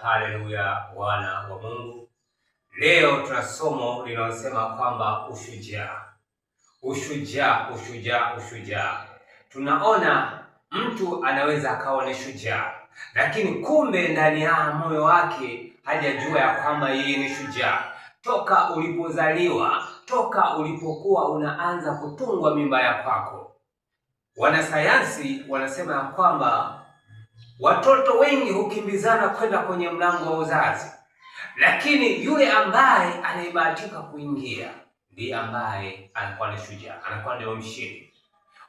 Haleluya, wana wa Mungu. Leo tuna somo linalosema kwamba ushujaa. Tunaona mtu anaweza akawa ni shujaa, lakini kumbe ndani ya moyo wake hajajua ya kwamba yeye ni shujaa. Toka ulipozaliwa, toka ulipokuwa unaanza kutungwa mimba ya kwako, wanasayansi wanasema ya kwamba watoto wengi hukimbizana kwenda kwenye mlango wa uzazi, lakini yule ambaye anayebahatika kuingia ndiye ambaye anakuwa ni shujaa, anakuwa ndio mshindi.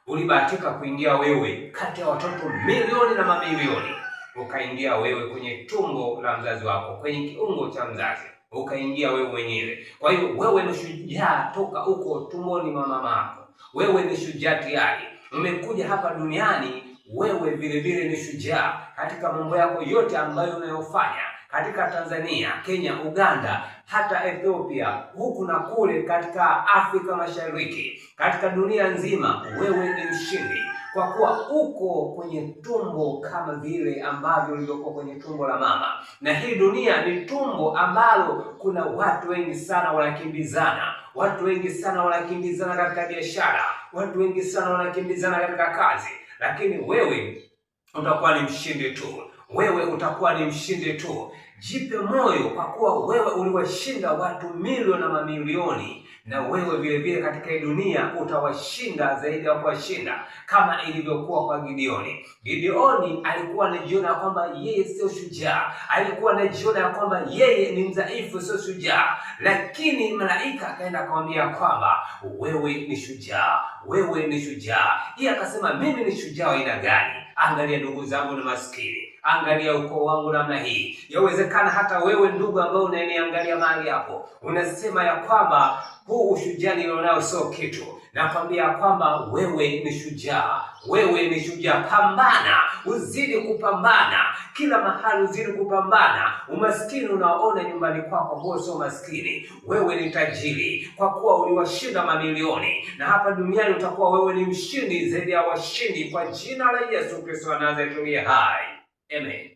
Ulibahatika kuingia wewe kati ya watoto milioni na mamilioni, ukaingia wewe kwenye tumbo la mzazi wako, kwenye kiungo cha mzazi ukaingia wewe mwenyewe. Kwa hiyo wewe ni shujaa toka uko tumboni mwa mama yako. Wewe ni shujaa tayari, umekuja hapa duniani. Wewe vile vile ni shujaa katika mambo yako yote ambayo unayofanya katika Tanzania, Kenya, Uganda, hata Ethiopia, huku na kule, katika Afrika Mashariki, katika dunia nzima. Wewe ni mshindi kwa kuwa uko kwenye tumbo kama vile ambavyo ulivyokuwa kwenye tumbo la mama. Na hii dunia ni tumbo ambalo kuna watu wengi sana wanakimbizana. Watu wengi sana wanakimbizana katika biashara, watu wengi sana wanakimbizana katika kazi, lakini wewe utakuwa ni mshindi tu. Wewe utakuwa ni mshindi tu. Jipe moyo kwa kuwa wewe uliwashinda watu milioni na mamilioni, na wewe vile vile katika hii dunia utawashinda zaidi ya kuwashinda, kama ilivyokuwa kwa Gideoni. Gideoni alikuwa anajiona kwamba yeye sio shujaa, alikuwa anajiona kwamba yeye ni mdhaifu, sio shujaa, lakini malaika akaenda akamwambia kwamba wewe ni shujaa, wewe ni shujaa. Yeye akasema mimi ni shujaa wa aina gani? Angalia ndugu zangu na maskini, angalia ukoo wangu namna hii. Yawezekana hata wewe ndugu ambao unaniangalia mahali hapo unasema ya kwamba huu ushujaa nilionao sio kitu. Nakwambia kwamba wewe ni shujaa, wewe ni shujaa. Pambana, uzidi kupambana, kila mahali uzidi kupambana. Umaskini unaona nyumbani kwako, huo sio maskini, wewe ni tajiri, kwa kuwa uliwashinda mamilioni, na hapa duniani utakuwa wewe ni mshindi zaidi ya washindi, kwa jina la Yesu Kristo wa Nazareti hai. Amen.